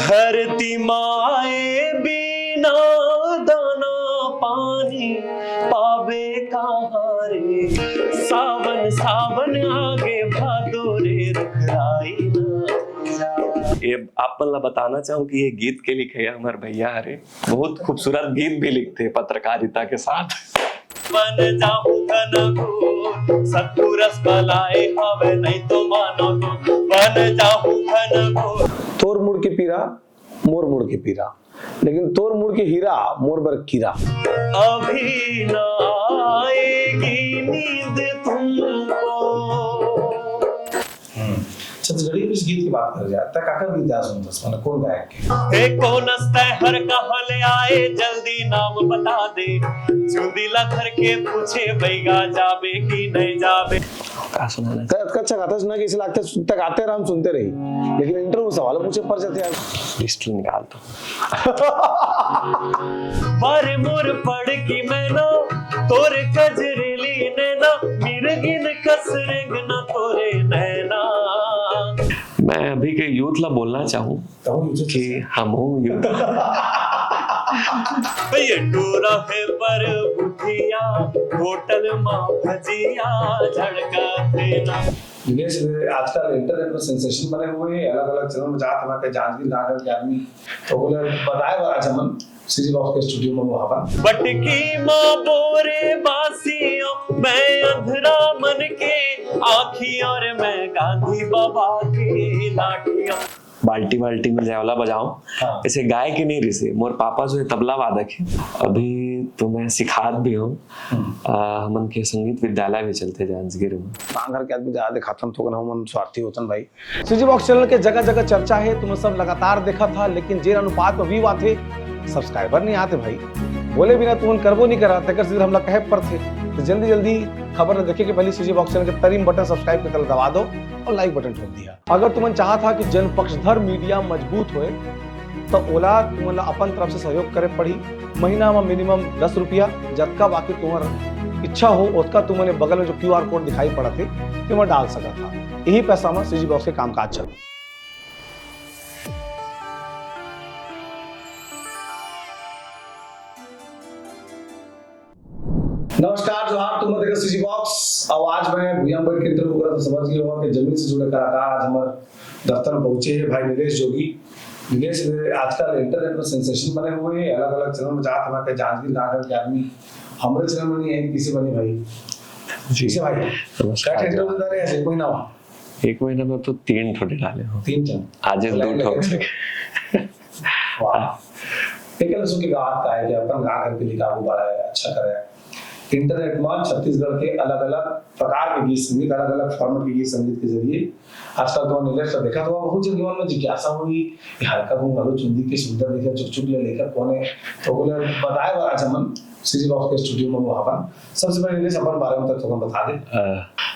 धरती माए बिना दाना पानी पावे कहाँ रे। सावन सावन आगे भादो रे रुखराई ना। ये आप मतलब बताना चाहूँ कि ये गीत के लिखे हमारे भैया हरे बहुत खूबसूरत गीत भी लिखते हैं पत्रकारिता के साथ। बन जाऊं घनघोर सत्तू रस मलाई हवे नहीं तो मानो तो बन जाऊं घनघोर। तोर मुड़ के पीरा मोर मुड़ के पीरा, लेकिन तोर मुड़ के हीरा मोर बर कीरा। अभी ना आएगी नींद तुमको। छत्तीसगढ़ी इस गीत की बात कर जाए तक काकर गीत सुन दस माने कौन गायक के हे कौन हंसता हर कहले आए जल्दी नाम बता दे। चुंदीला धर के पूछे बैगा जाबे कि नहीं जाबे। का सुनाना अच्छा गाता सुना कि इसे लगता तक आते राम सुनते रही, लेकिन इंटरव्यू सवाल पूछे पर जाते यार लिस्ट निकाल दो। बारे मोर पड़ की मैना तोरे कजरेली नैना मिर्गिन कसरेंग ना तोरे नैना। मैं अभी के यूथ ला बोलना चाहूँ कि हम हूँ यूथ। ये डोरा है पर बुधिया होटल माँ भजिया झड़का देना। निलेश आजकल इंटरनेट में सेंसेशन बने हुए हैं, अलग अलग चैनल में जात हमारे जांजगीर नागर के आदमी तो बोले बताए बड़ा चमन सीजी बॉक्स के स्टूडियो में वहां पर बटकी माँ बोरे बासियों मैं अंधरा मन के आँखी और मैं गांधी बाबा की लाठियों। बाल्टी बाल्टी में जयवला बजाऊं। हाँ। ऐसे गाय के नहीं रिसे मोर पापा जो है तबला वादक है, अभी तो मैं सिखात भी हूँ। हमन के संगीत विद्यालय भी चलते जांजगीर में। घर के आदमी ज्यादा खातम तो हम स्वार्थी होतन भाई। सीजी बॉक्स चैनल के जगह जगह चर्चा है, तुम सब लगातार देखा था, लेकिन जे अनुपात में व्यू आते सब्सक्राइबर नहीं आते भाई। बोले बिना तुम करबो नहीं करा तक सीधे हमला कहे पर थे तो जल्दी जल्दी खबर देखे के पहले सीजी बॉक्स चैनल के तरीम बटन सब्सक्राइब कर दबा दो और लाइक बटन ठोक दिया। अगर तुमन चाहा था कि जन पक्षधर मीडिया मजबूत होए तो ओला तुमन अपन तरफ से सहयोग करे पड़ी। महीना में मिनिमम 10 रुपया जतका बाकी तुम्हार इच्छा हो उतका तुमने बगल में जो QR कोड दिखाई पड़ा थे तुम डाल सका था। यही पैसा में सीजी बॉक्स के कामकाज चल। नमस्कार जोहार, तुम देखो सीजी बॉक्स। और आज मैं भूया बैठ के इंटरव्यू कर रहा था, समझ गए होगा कि जमीन से जुड़े कलाकार आज हमारे दफ्तर में पहुंचे हैं भाई निलेश जोगी। निलेश आजकल इंटरनेट में सेंसेशन बने हुए हैं, अलग अलग चैनल में जात हमारे जांजगीर नागर के आदमी हमारे चैनल में नहीं है किसी बने भाई जी से भाई क्या इंटरव्यू दे रहे हैं। एक महीना में तो 3 ठोड़े डाले हो, 3 जन आज 2 ठोक। वाह एक अलग सुन के गात का है कि अपन गा करके लिखा वो बड़ा है अच्छा कर रहा है। इंटरनेट में छत्तीसगढ़ के अलग अलग प्रकार के गीत संगीत, अलग अलग फॉर्मेट के गीत संगीत के जरिए आजकल तो निलेश देखा तो बहुत जन जीवन में जिज्ञासा हुई हल्का घूंघरू चुंदी के सुंदर दिखे चुप चुप ले लेकर कौन है तो बोले बताए बड़ा चमन सीजी बॉक्स के स्टूडियो में वहां पर। सबसे पहले निलेश अपन बारे में तो बता दे।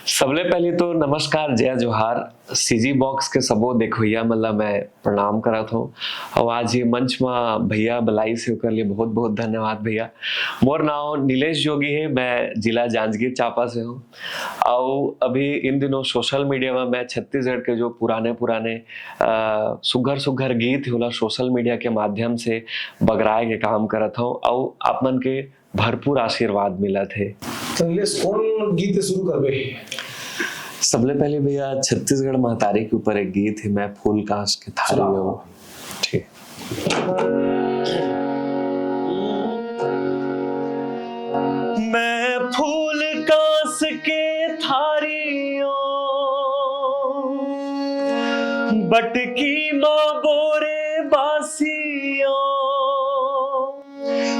सबले पहले तो नमस्कार जय जोहार। सीजी बॉक्स के सबो देखोइया मतलब मैं प्रणाम करत हूँ और आज ये मंच में भैया बलाई से होकर लिए बहुत बहुत धन्यवाद भैया। मोर नाम निलेश जोगी है, मैं जिला जांजगीर चांपा से हूँ और अभी इन दिनों सोशल मीडिया में मैं छत्तीसगढ़ के जो पुराने सुघर सुघर गीत होला सोशल मीडिया के माध्यम से बगराए के काम करत हूँ और आप मन के भरपूर आशीर्वाद मिला थे। तो निलेश कौन गीत शुरू करबे? सबले पहले भैया छत्तीसगढ़ महतारी के ऊपर एक गीत है मैं फूल कांस के थारी में। ठीक मैं फूल कांस के थारियों बटकी माँ बोरे बासियों।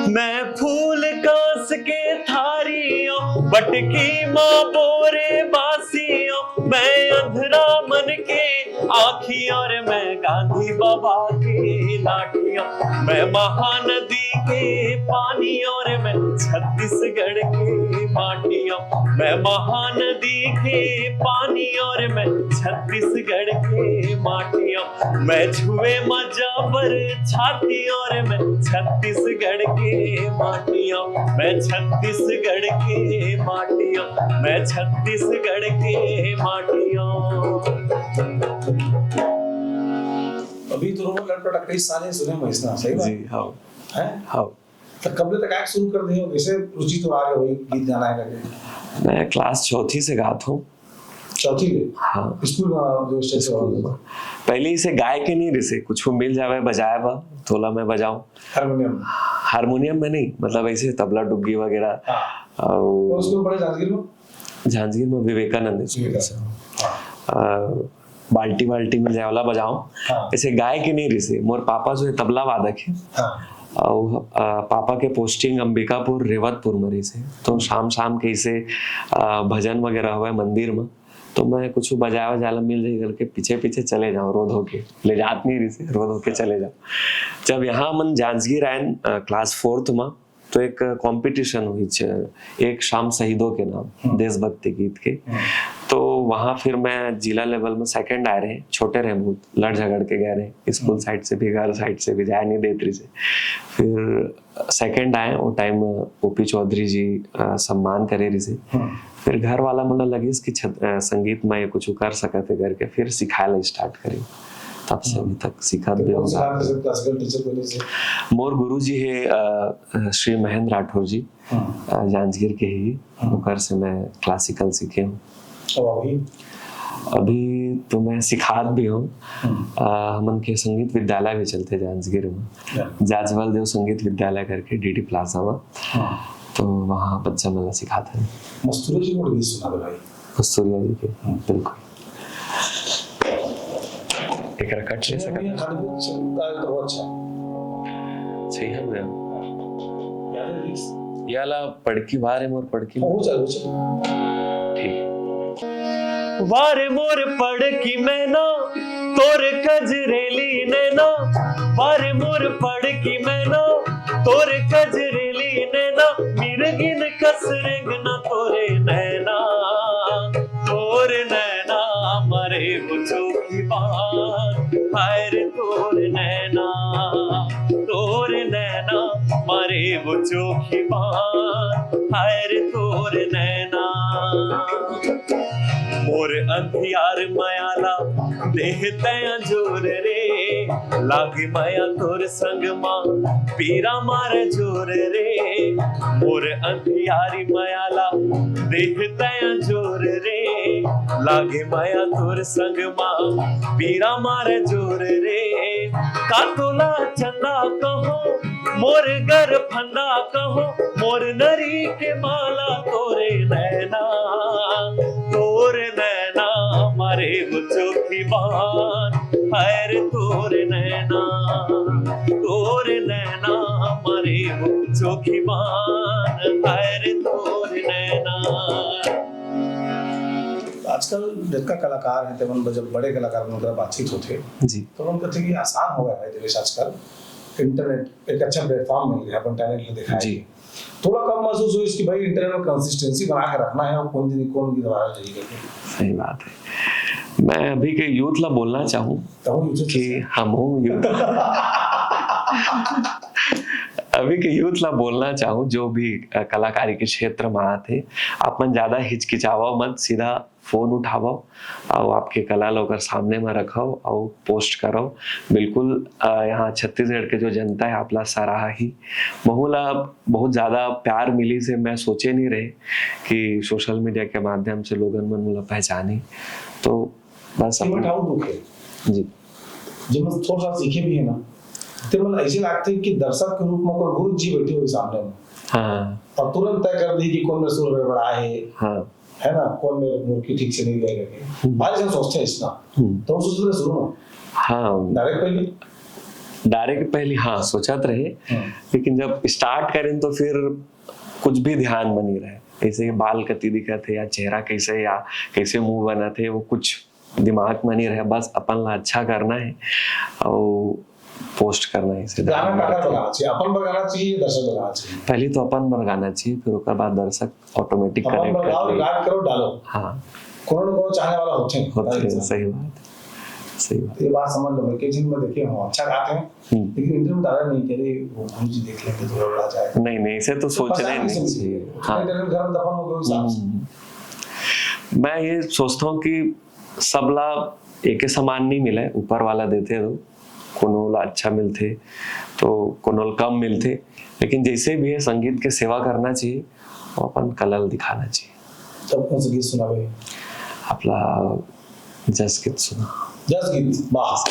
मैं फूल कांस के थारियों बटकी माँ बोरे बासियों। मैं अंधरा मन के आँखी और मैं गांधी बाबा की लाठियों। मैं महानदी के पानी और मैं छत्तीसगढ़ की माटियों। मैं महानदी के पानी और मैं छत्तीसगढ़ की माटियों। मैं छुए मजाबर छाती और मैं छत्तीसगढ़ की माटियों। मैं छत्तीसगढ़ की माटियों। मैं छत्तीसगढ़ की माटियों। अभी तो रोमन लटपटा कई साले सुने मैं इसना सही बात जी हाँ है। हाँ। तो कब तक आके शुरू कर दिए हो, कैसे रुचि तो आ गई वही गीत गाना है करके? मैं क्लास चौथी से गाता हूँ। चौथी में? हाँ स्कूल में जो स्टेज स्कूल में। पहले इसे गाय के नहीं रिसे, कुछ मिल जावे बजाया बा थोड़ा मैं बजाऊं। हारमोनियम? हारमोनियम में नहीं, मतलब ऐसे तबला डुग्गी वगैरह। हाँ। और तो उसमें पढ़े जांजगीर में? जांजगीर में विवेकानंद स्कूल से। बाल्टी बाल्टी मिल जाए वाला बजाऊं। हाँ। ऐसे गाय के नहीं रिसे। मोर पापा जो है तबला वादक है। हाँ। और पापा के पोस्टिंग अंबिकापुर रेवतपुर मरी से, तो शाम शाम के इसे भजन वगैरह हुआ मंदिर में, तो मैं कुछ बजाया जाला मिल जाए करके पीछे पीछे चले जाऊँ, रोध होके ले जात नहीं रही से, रोध होके चले जाऊँ। जब यहाँ मन जांजगीर आए क्लास 4th में, तो एक कंपटीशन हुई एक शाम शहीदों के नाम देशभक्ति गीत के, तो वहाँ फिर मैं जिला लेवल में 2nd आए रहे। छोटे रहे बहुत, लड़ झगड़ के गए रहे, स्कूल साइड से भी घर साइड से भी जाए नहीं देती से। फिर 2nd आए, वो टाइम ओपी चौधरी जी सम्मान करे रही से। फिर घर वाला मन लगी कि संगीत में ये कुछ कर सकते करके फिर सिखाए स्टार्ट करी। तब से अभी तक सिखत भी मोर गुरु जी है श्री महेंद्र राठौर जी, जांजगीर के ही, उनकर से मैं क्लासिकल सीखे हूँ। अभी तो मैं सिखात भी हूँ। हमन के संगीत विद्यालय भी चलते जांजगीर में, जाजवाल देव संगीत विद्यालय करके डीडी प्लाजा में, तो वहाँ बच्चा मतलब सिखाते हैं। मस्तूरिया जी को गीत सुना दो भाई। मस्तूरिया जी के बिल्कुल। एक रकट ले सकते हैं। तो अच्छा सही है भैया। याद है रीस? याला पड़की वारे मोर पड़की हो चल ठीक। वारे मोर पड़की में ना तोरे कजरेली नैना, वारे मोर पड़की में ना तोरे कजरेली नैना, मिर्गिन कसरेंग ना तोरे नैना, तोरे नैना मरे बुचो बात, हाय रे तोरे नैना, तोरे नैना मरे बुचो की बात, हाय रे तोरे नैना। मोर अंधियार मायाला देह तया जोर रे, लागे माया तोर संग मां पीरा मार जोर रे। मोर अंधियारी मायाला देह तया जोर रे, लागे माया तोर संग मां पीरा मार जोर रे। कातोला चंदा कहो मोर घर फंदा कहो, मोर नरी के माला तोरे नैना, तोरे नैना मारे चोखी बान, हाय रे तोरे नैना, तोरे नैना मारे चोखी बान, हाय रे तोरे नैना। आजकल जितना कलाकार हैं तेमन जब बड़े कलाकार उनका बातचीत होते जी, तो उनका थे कि आसान हो गया है दिनेश, आजकल इंटरनेट एक अच्छा प्लेटफॉर्म मिल गया, अपन टैलेंट दिखाएं जी। थोड़ा कम महसूस हुई इसकी भाई इंटरनेट में कंसिस्टेंसी बना के रखना है और कौन की दोबारा जारी करके। सही बात है। मैं अभी के यूथ ला बोलना चाहूँ कि हम हूँ यूथ अभी के यूथ ला बोलना चाहूँ जो भी कलाकारी के क्षेत्र में आते, अपन ज्यादा हिचकिचावा मत, सीधा फोन उठाओ और आपके कला लोकर सामने में रखो और पोस्ट करो। बिल्कुल यहाँ छत्तीसगढ़ के जो जनता है आपला सराहा ही, बहुला बहुत ज्यादा प्यार मिली से मैं सोचे नहीं रहे कि सोशल मीडिया के माध्यम से लोगन मन मुला पहचानी, तो बस जी जब मैं थोड़ा सा सीखे भी है ना, तो मतलब ऐसे लगते है कि दर्शक के रूप में कोई गुरु जी बैठे हुए सामने में, हाँ, और तुरंत तय कर दी कि कौन मेरे सुर में बड़ा है, हाँ, है ना, कौन मेरे मुर्गी ठीक से नहीं लगेगा। बारिश हम सोचते हैं इसना, तो हम सोचते हैं शुरू में हाँ डायरेक्ट पहले हाँ सोचत रहे, लेकिन जब स्टार्ट करें तो फिर कुछ भी ध्यान बनी रहे, ऐसे बाल कति दिखा थे या चेहरा कैसे या कैसे मुंह बना थे, वो कुछ दिमाग में नहीं रहे, बस अपन ला अच्छा करना है और पोस्ट करना है। इसे गाना लगाना चाहिए, अपन लगाना चाहिए, दर्शक लगाना चाहिए। पहले तो अपन लगाना चाहिए, फिर उसके बाद दर्शक ऑटोमेटिक कनेक्ट करो डालो। हाँ, कौन चाहने वाला होते हैं। सही बात, सही बात। ये बात समझ लो, मैं के जिन में देखे हम अच्छा गाते हैं, लेकिन इंटरव्यू डाला नहीं करे वो गुरु जी देख लेंगे तो बड़ा जाए। नहीं नहीं, इसे तो सोचना ही नहीं चाहिए। हाँ, इंटरनेट घर में दफन हो गए हिसाब से। मैं ये सोचता हूँ कि सबला एक समान नहीं मिले, ऊपर वाला देते तो कोनो अच्छा मिलते तो कोनो कम मिलते, लेकिन जैसे भी है संगीत के सेवा करना चाहिए और अपन कलल दिखाना चाहिए। तब कौन सा गीत सुना भाई? आपला जस गीत सुना। जस गीत, वाह।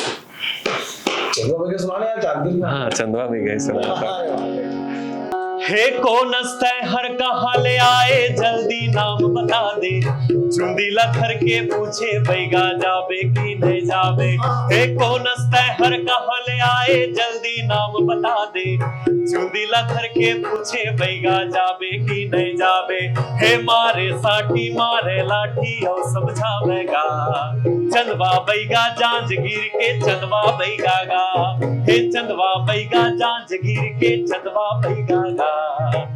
चंद्रा भाई के सुनाने यार, चांदनी में। हाँ, चंदवा भी गए सुना। हे कौन हर कहाँ ले आए, जल्दी नाम बता दे, चुंदीला धर के पूछे बैगा जाबे कि नहीं जाबे। हे कौन हर कहाँ ले आए, जल्दी नाम बता दे, चुंदीला धर के पूछे बैगा जाबे कि नहीं जाबे। हे मारे साटी मारे लाठी और समझावेगा, चंदवा बैगा जांज गिर के चंदवा बैगा गा। हे चंदवा बैगा जांज गिर के चंदवा बैगा गा,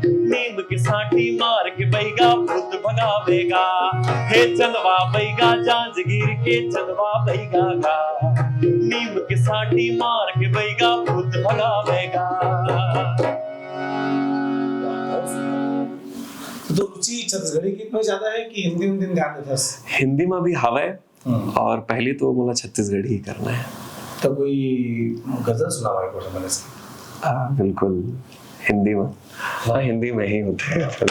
नीम के साटी मार के बैगा भूत भगावेगा। हे चंदवा बैगा जांज गिर के चंदवा बैगा गा, नीम के साटी मार के बैगा भूत भगावेगा। तो रुचि छत्तीसगढ़ी गीत में ज्यादा है कि हिंदी में गाते थे? हिंदी में भी हवा है और पहले तो बोला छत्तीसगढ़ी ही करना है। तो कोई गजल सुना भाई को मैंने से? बिल्कुल हिंदी में। हाँ, हिंदी में ही होते हैं। तो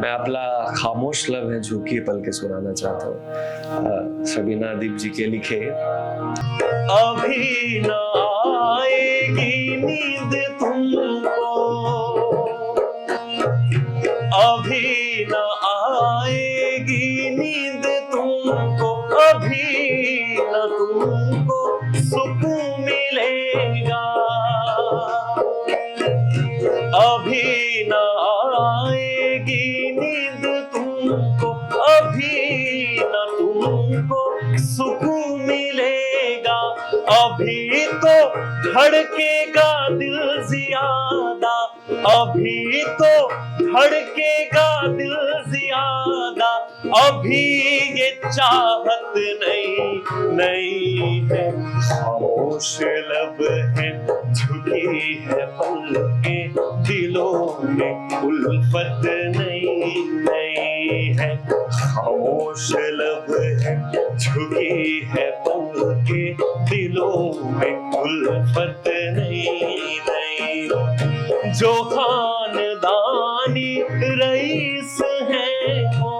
मैं अपना खामोश लब है झुकी पल के सुनाना चाहता हूँ, शबीना दीप जी के लिखे। अभी न आएगी नींद तुमको, अभी न आएगी नींद तुमको, अभी न तुमको सुकून मिलेगा, अभी न आएगी नींद तुमको, अभी न तुमको सुकून मिलेगा। अभी तो धड़केगा दिल ज्यादा, अभी तो धड़केगा दिल ज्यादा, अभी ये चाहत नहीं है, खामोश लब है झुकी है पलकें, दिलों में उल्फत नहीं है, खामोश लब है झुकी है पलकें, दिलों में उल्फत नहीं। जो खानदानी रईस है वो,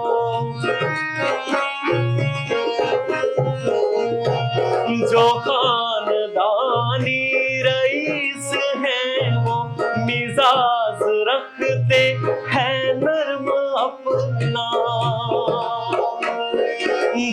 जो खानदानी रईस है वो, मिजाज रखते हैं नर्म अपना,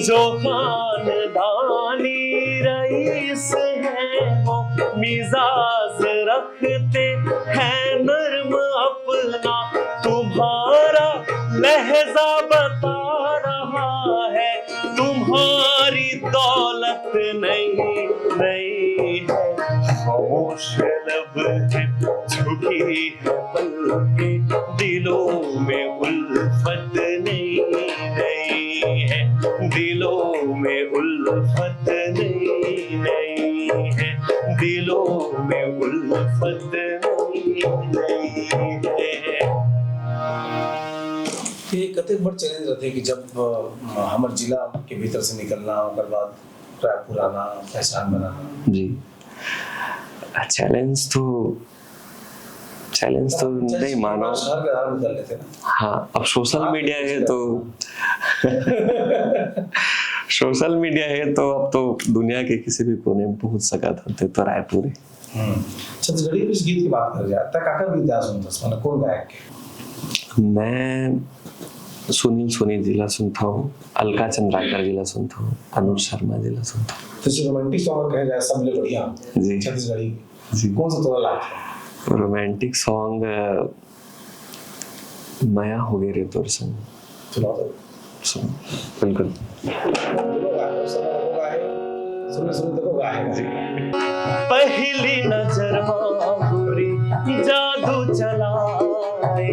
जो खानदानी रईस है वो, मिजाज रखते हैं नर्म अपना। तुम्हारा लहजा बता रहा है, तुम्हारी दौलत नहीं है, खामोश लब है झुकी है पलकें, दिलों में उल्फत नहीं है, दिलों में उल्फत नहीं है, दिलों में उल्फत नहीं है। ये कतेक बड़ चैलेंज रहते कि जब हमारे जिला के भीतर से निकलना, उसके बाद रायपुर आना, पहचान बनाना। जी, चैलेंज तो नहीं मानो। शहर के हाल बदल लेते ना। हाँ, अब सोशल मीडिया है तो सोशल मीडिया है तो अब तो दुनिया के किसी भी कोने में पहुंच सका था, तो रायपुर है। छत्तीसगढ़ी इस गीत की बात कर जाए, काका गीत याद सुनता है, कौन गायक के? मैं सुनील जिला सुनता हूँ, अलका चंद्राकर जिला सुनता हूँ, अनुज शर्मा जिला सुनता हूँ। तो रोमांटिक सॉन्ग कहे जाए सबले बढ़िया जी छत्तीसगढ़ी जी, कौन सा थोड़ा लगता है? रोमांटिक सॉन्ग माया हो गए रे तोर संग, सुनाओ तो। सुन बिल्कुल। पहली नजर मांगुरी जादू चलाए,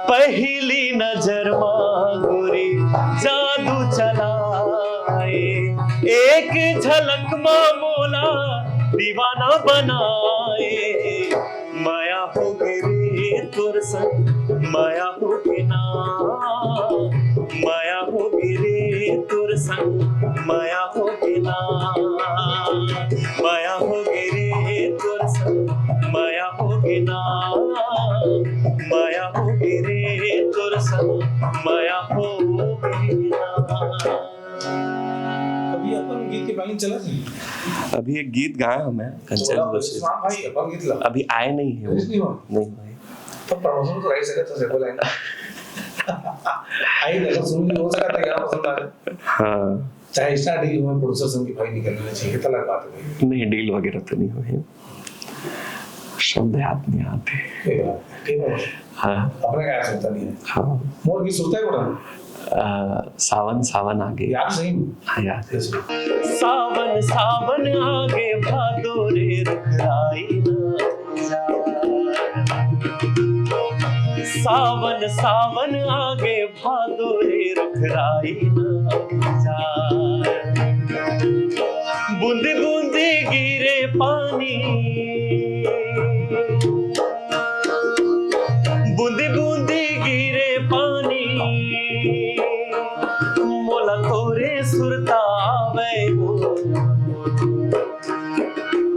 पहली नजर मांगुरी जादू चलाए, एक झलक मोला दीवाना बनाए। माया हो गिरी तुर संग, माया हो गिना, माया हो गिरी तुर संग, माया हो गिना, माया हो गिरी माया हो अभी अपन गीत के बाइन चला थी। अभी एक गीत गाया हूं मैं कंचन जोशी भाई अपन गीत ला अभी आए नहीं है वो नहीं भाई तो प्रमोशन तो राइट सके तो से बोला आई देखो सुन ली हो सकता है क्या पसंद आ जाए। हाँ चाहे स्टार्टिंग में प्रोड्यूसर संग की भाई निकलने चाहिए तो अलग बात है नहीं डील वगैरह तो नहीं हुई शब्द याद नहीं आते हाँ अपने क्या सुनता नहीं है हाँ मोर की सुनता है बड़ा सावन सावन आगे याद सही हाँ याद है सावन सावन आगे भादो रे रुखराई ना सावन सावन आगे भादो रे रुखराई ना बूंदी बूंदी गिरे पानी बूंदी बूंदी गिरे पानी मोला तोरे सुरता आवे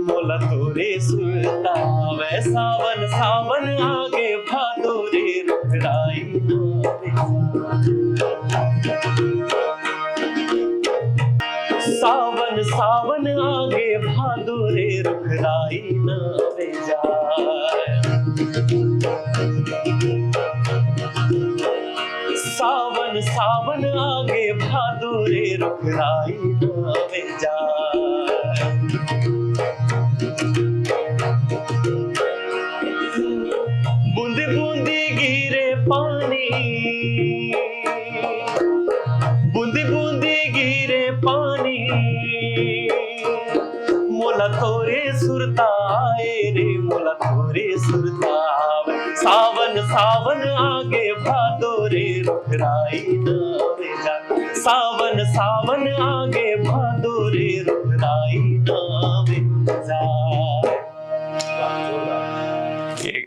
मोला तोरे सुरता आवे सावन सावन आगे भादो रे रुखराई सावन सावन आगे भादो रे रुखराई ना जाए सावन सावन आगे भादो रे रुखराई ना जाए बूंदी बूंदी गिरे पानी बूंदी बूंदी गिरे पानी मोला थोरे सुरता आए रे मोला थोरे सुरता आवे सावन सावन आगे भादो रे रुखराई ना जाए सावन सावन आगे भादो रे रुखराई ना जाए।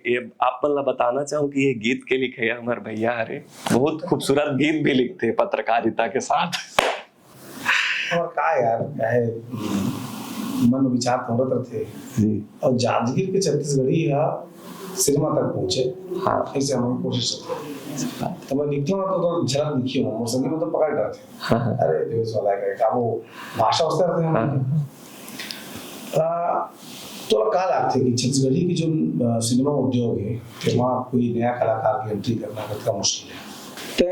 ये आप मतलब बताना चाहूँ कि ये गीत के लिखे हैं हमारे भैया हरे बहुत खूबसूरत गीत भी लिखते हैं पत्रकारिता के साथ और का यार है मन विचार थोड़ा थे जी और जादगिर के छत्तीसगढ़ी या सिनेमा तक पहुंचे हाँ ऐसे हम कोशिश करते हैं तो मैं लिखता हूँ तो झलक लिखी हूँ संगीत में तो पकड़ डरते हाँ अरे देश वाला का वो भाषा उससे रहते हैं तो क्या लगता है कि छत्तीसगढ़ी की जो सिनेमा उद्योग है कि वहाँ कोई नया कलाकार की एंट्री करना कितना मुश्किल है ते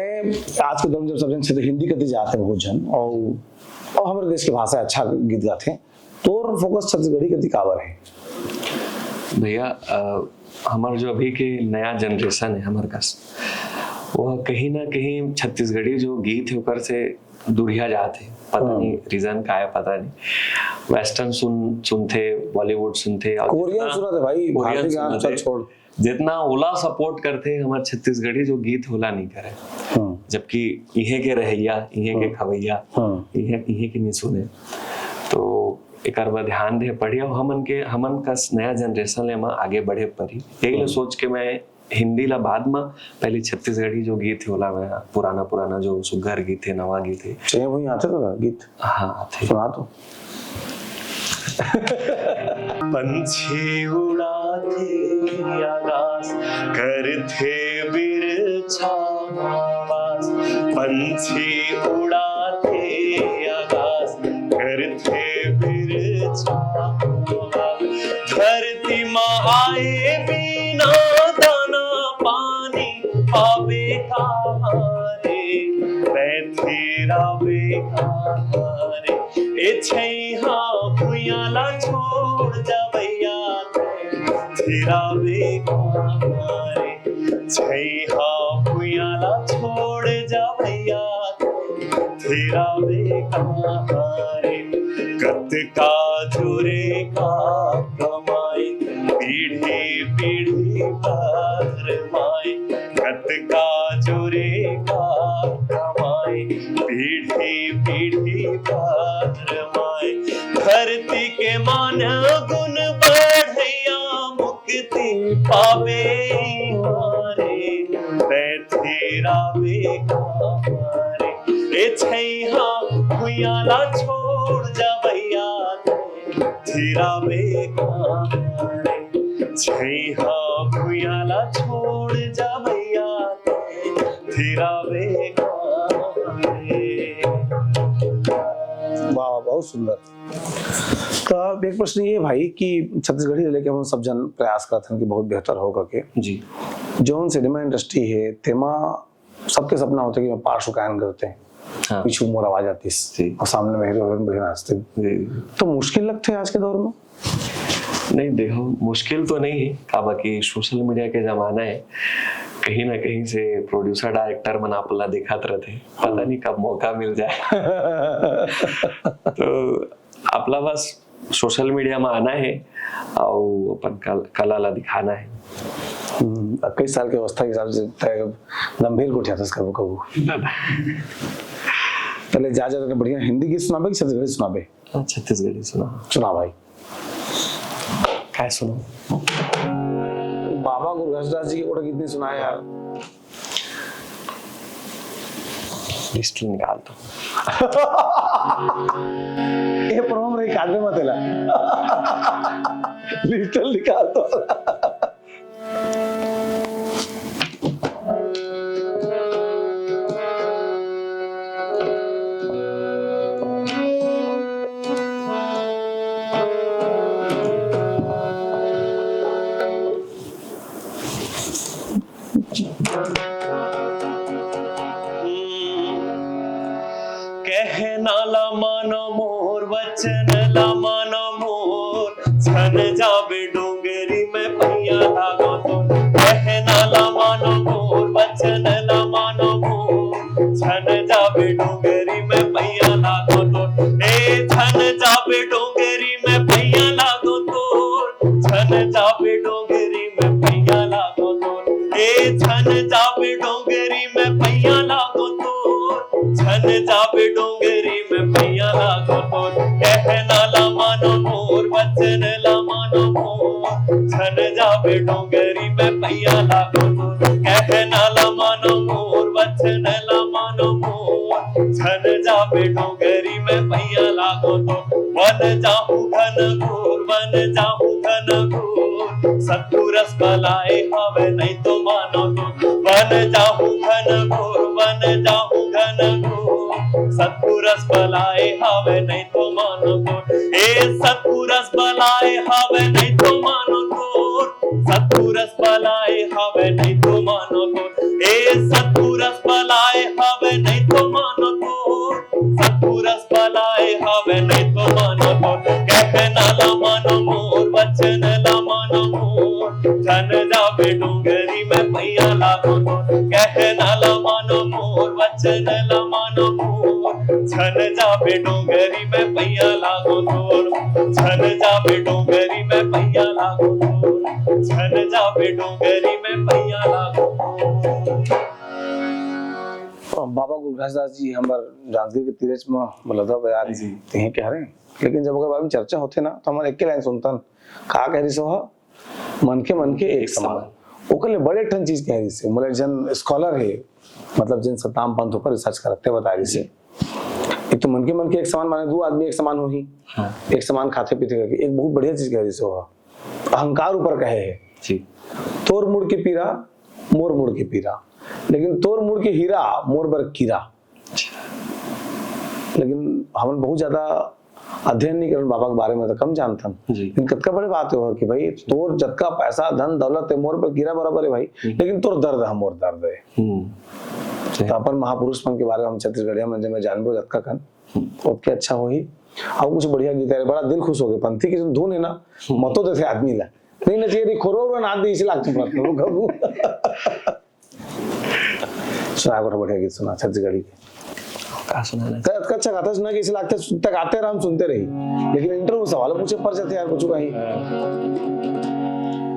आज के दौर में जब सब जन हिंदी करते जाते हैं बहुत जन और हमारे देश की भाषा अच्छा गीत गाते हैं तो फोकस छत्तीसगढ़ी के दिखावर है भैया हमारे जो अभी के नया जनरेशन है हमारे पास वह कहीं ना कहीं छत्तीसगढ़ी जो गीत है ऊपर से दूरिया जाते पता नहीं रीजन का है पता नहीं वेस्टर्न सुनते बॉलीवुड सुनते कोरियन सुना थे भाई भारतीय गाना चल छोड़ जितना ओला सपोर्ट करते हैं हमारे छत्तीसगढ़ी जो गीत होला नहीं करे जबकि इहे के रहैया इहे के खवैया इहे के नहीं सुने तो एक बार ध्यान दे पढ़िए हमन का नया जनरेशन ले आगे बढ़े पड़ी यही सोच के मैं हिंदी ला बाद में पहले छत्तीसगढ़ी जो गीत है ओला में पुराना जो सुघर गीत है नवा गीत है चाहिए वही आते तो गीत हाँ आते सुना तो पंछी उड़ाते आकाश करते बिरछा आवाज पंछी उड़ाते आकाश करते बिरछा आवाज धरती माँ आए बिना दाना पानी पावे कहारे तेरा बेकारे ए छैहा भुयाला छोड़ जा भैया तेरा बेकारे छैहा भुयाला छोड़ जा भैया तेरा बेकारे कत का जुरे का कमाई पीढ़ी पीढ़ी पर माई कत का जुरे का कमाई पीढ़ी पीढ़ी पर माई धरती के मान गुण बढ़ैया मुक्ति पावे हारे तेरा बेकारे ए छैहा भुयाला छोड़ जा भैया तेरा बेकारे छैहा भुयाला छोड़ जा भैया फिरावे काहे। वाह, बहुत सुंदर। तो अब एक प्रश्न ये भाई कि छत्तीसगढ़ी लेके हम सब जन प्रयास करते हैं कि बहुत बेहतर होगा के जी जो सिनेमा इंडस्ट्री है तेमा सबके सपना होता है कि मैं पार्श्व गायन करते हैं, हाँ पीछे मोर आवाज आती है और सामने में हीरो हीरोइन बढ़िया नाचते हैं। जी। तो मुश्किल लगते हैं आज के दौर में? नहीं देखो, मुश्किल तो नहीं है का, बाकी सोशल मीडिया के जमाना है, कहीं ना कहीं से प्रोड्यूसर डायरेक्टर मन आपला दिखात रहते, पता नहीं कब मौका मिल जाए। तो आपला बस सोशल मीडिया में आना है और अपन कला ला दिखाना है। कई साल की अवस्था के हिसाब से गंभीर को उठाता कबू कबू। पहले जा के बढ़िया हिंदी गीत सुनाबे कि छत्तीसगढ़ी सुनाबे? छत्तीसगढ़ी सुना भाई। क्या सुनो? बाबा गुरु घसदास जी के गीत नहीं सुनाया यार। लिस्ट निकाल दो। ये प्रोग्राम रही कागज मत ला। लिस्ट निकाल दो। कहना ला मानो मोर वचन ला मानो मोर, छन जाबे डोंगरी में पैया लागो तो। कहना ला मानो मोर वचन ला मानो मोर, छन जाबे डोंगरी में पैया लागो तो। ए छन जाबे डोंगरी में पैया लागो तो, छन जाबे डोंगरी में पैया लागो तो। ए छन जाबे डोंगरी में पैया लागो तो, छन जाबे डोंगरी में पैया लागो तो। कहना ला मानो मोर वचन ला मानो मोर, छन जाबे डोंगरी में पैया लागो तो। कहना ला मानो मोर वचन ला मानो मोर, छन जाबे डोंगरी में पैया लागो तो। वन जाहू घन घोर, वन जाहू घन घोर, सतपुरस बलाए हवे नहीं तो मानो तो। वन जाहू घन घोर, वन जाहू घन घोर, सतपुरस बलाए हवे नहीं तो मानो तो। ए सतपुरस बलाए हवे नहीं तो मानो तो, सतपुरस बलाए हवे नहीं तो मानो तो। ए सतपुरस बलाए हवे नहीं तो मानो तो, सतपुरस बलाए हवे नहीं तो मानो तो। कहना ला मानो मोर वचन ला मानो मोर, छन जाबे डोंगरी में पैया लागो तो। कहना ला मानो मोर वचन ला मानो मोर, छन जाबे डोंगरी में पैया लागो तो। छन जाबे डोंगरी में पैया लागो तो, छन जाबे डोंगरी में पैया लागो तो। बाबा गुरु घसदास जी हमार जांजगीर के तीरज में बलदा बयार ते कह रहे हैं, लेकिन जब ओकर बारे में चर्चा होते ना तो हमारे एक लाइन सुनतन का कह रही सो मन के एक समान। ओकर ले बड़े ठन चीज कह रही से मतलब जन स्कॉलर है, मतलब जिन सताम पंथ ऊपर रिसर्च करते बता रही से। एक तो मन के एक समान माने दो आदमी एक समान हो ही, एक समान खाते पीते करके। एक बहुत बढ़िया चीज कह रही से अहंकार ऊपर कहे है जी, तोर मुड़ के पीरा मोर मुड़ के पीरा, लेकिन तोर मुड़ के हीरा मोर बर कीरा। लेकिन हम बहुत ज्यादा अध्ययन नहीं करन बाबा के बारे में तो कम जानथन, लेकिन कतका बड़े बात हो कि भाई तोर जतका पैसा धन दौलत है मोर पर कीरा बराबर है भाई, लेकिन तोर दर्द है मोर दर्द है। तो अपन महापुरुष मन के बारे में हम छत्तीसगढ़िया में जब मैं जानबो जतका कन ओके अच्छा हो ही। और कुछ बढ़िया गीत है, बड़ा दिल खुश हो गया। पंथी की जो धुन है ना मतो देते आदमी ला नहीं ना चाहिए खोरो ना दी इसे लागते प्रश्न वो कबू सुना बड़ा बढ़िया गीत सुना छत्तीसगढ़ी के का सुनाना है। तो अच्छा गाता सुना कि इसे लागते तक आते राम सुनते रही, लेकिन इंटरव्यू सवाल पूछे पर जाते यार कुछ कहीं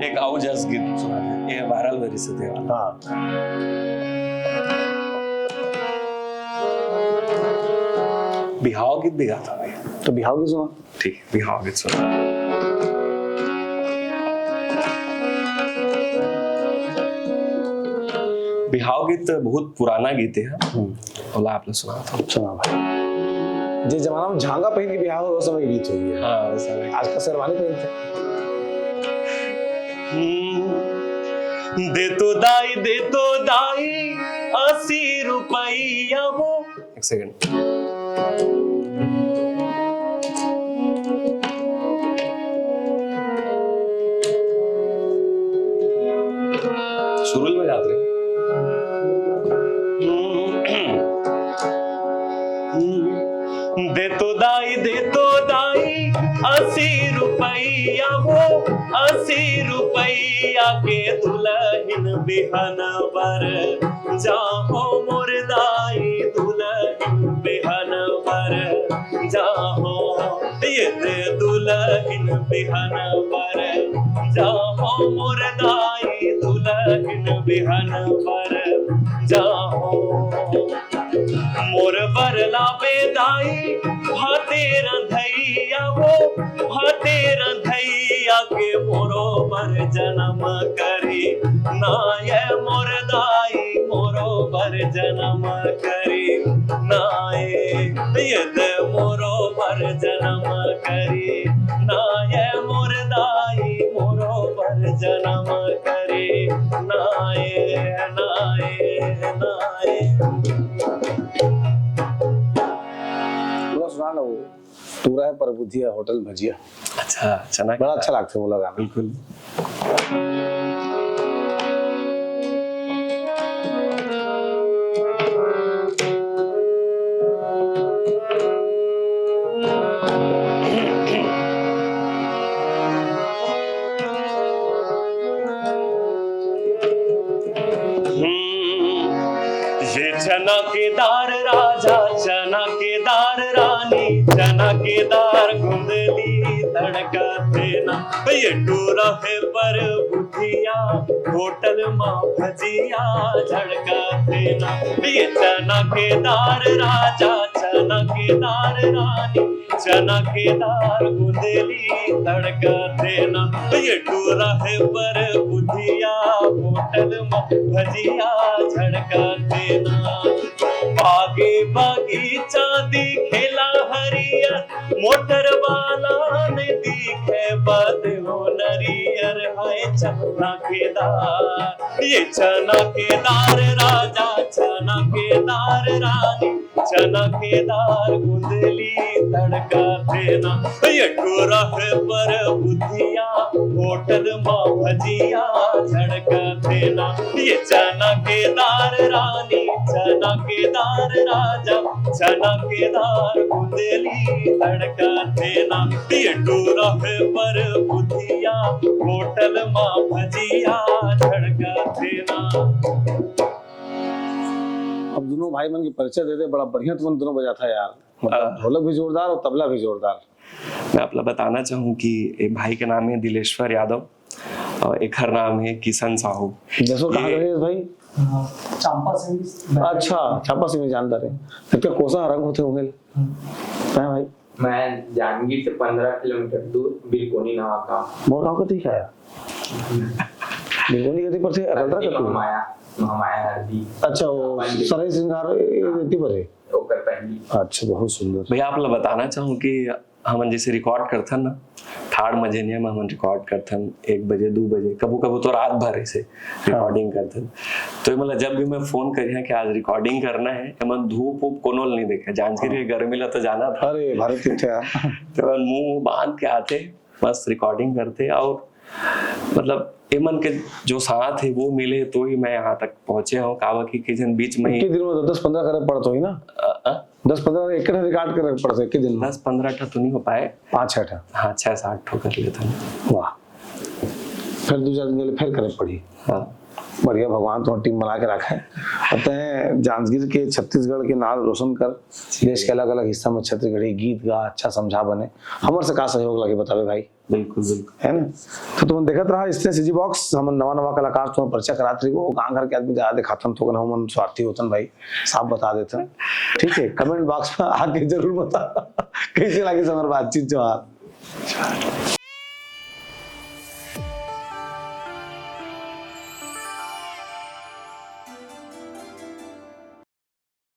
एक आउ जस गीत सुना दे, ये वायरल वेरी से थे। हां बिहाव गीत भी गाता है तो बिहाव गीत सुना। ठीक, बिहाव गीत सुना। बिहाव गीत बहुत पुराना गीत है, बोला आपने सुना था। सुना भाई, जिस जमाना में झांगा पहन के बिहाव हो समय गीत हो गया। हाँ समय आज का शेरवानी पहनते दे तो दाई ₹80 वो। एक सेकंड, शुरू में जाते रहे। दे तो दाई ₹80 वो, ₹80 के दुल्हन बिहन पर जाहो मोर दाई, दुल्हन बिहन पर जाहो, ये दे दुल्हन बिहन पर जाहो मोर दाई, दुल्हन बिहन पर जाहो। मोर बरला बेदाई हाथे रंधैया वो, हाथे रंधैया के मोरो बर जन्म करी नाय, मोर दाई मोरो बर जन्म करी नाय, यद मोरो बर जन्म करी नाय, मोर दाई मोरो बर जन्म करी नाय नाय नाय। सुना ना वो पूरा है पर बुधिया होटल भजिया। अच्छा, चना बड़ा अच्छा लगता है वो लगा। बिल्कुल। ये चना के दार राजा, चना के दार रानी, चना के दार गुंदली तड़का देना, ये टूरा है पर बुधिया होटल माँ भजिया झड़का देना। ये चना के दार राजा, चना के दार रानी, चना के दार गुंदली तड़का देना, ये टूरा है पर बुधिया होटल माँ भजिया झड़का देना। बागे बगीचा दिखेला हरियर, मोटर वाला ने दिखे बद हो नरियर, हाय चना के दार, ये चना के दार राजा, चना के दार रानी, चना के दार गुंदली तड़का देना, ये टूरा है पर बुधिया होटल माँ भजिया झड़का देना। ये चना के दार रानी, चना के दार राजा, चना के दार गुंदली तड़का देना, ये टूरा है पर बुधिया होटल माँ भजिया झड़का देना। अब दोनों भाई मन के परिचय देते, बड़ा बढ़िया तुम दोनों बजा था यार, मतलब ढोलक भी जोरदार और तबला भी जोरदार। मैं आपको बताना चाहूँ कि एक भाई के नाम है दिलेश्वर यादव और एक हर नाम है किशन साहू। जसो कहाँ गए भाई? चंपा सिंह। अच्छा, चंपा सिंह जानता रहे। तब क्या कोसा रंग होते होंगे? है भाई? मैं जांजगीर से 15 किलोमीटर दूर बिरकोनी नावा का। मोर गांव का ठीक है। बिरकोनी के पर से रंद्रा का तू। महामाया हरदी। अच्छा, वो सराय श्रृंगार इतनी पर है। ओकर पहली। अच्छा, बहुत सुंदर। भैया आप लोग बताना चाहूँ कि हम जैसे रिकॉर्ड करथन ना, ठाड़ मजेनिया में हम रिकॉर्ड करथन 1 बजे 2 बजे, कबू कबू तो रात भर ऐसे रिकॉर्डिंग करथन। तो मतलब जब भी मैं फोन करिया कि आज रिकॉर्डिंग करना है, मन धूप ऊप कोनोल नहीं देखा, जांजगीर के गर्मी ला तो जाना था। अरे भारत किथे यार। तो मुंह बांध के आते, बस रिकॉर्डिंग करते, और मतलब एमन के जो साथ है वो मिले तो ही मैं यहाँ तक पहुंचे हूँ। कावा की किसी बीच में एक दिन में 10-15 करे पड़ता ही ना। 10-15 एक रिकॉर्ड करे पड़ता है के दिन में। 10-15 तो नहीं हो पाए, 5-6 हाँ 6-7 कर लेता हूँ। वाह, फिर दूसरा दिन फिर करे पड़ी। हाँ बढ़िया, भगवान तो टीम बना के रखा है। कहते हैं जांजगीर के छत्तीसगढ़ के नाम रोशन कर, देश के अलग अलग हिस्सा में छत्तीसगढ़ी गीत गा अच्छा समझा बने। हमारे से का सहयोग लगे बतावे भाई? बिल्कुल बिल्कुल, है ना। तो तुम देखत रहा इसने सीजी बॉक्स, हम नवा नवा कलाकार तुम परिचय करात रही, वो गांव घर के आदमी ज्यादा दिखातन तो हम स्वार्थी होतन भाई, साफ बता देते। ठीक है, कमेंट बॉक्स में आके जरूर बता कैसे लगे हमारी बातचीत जो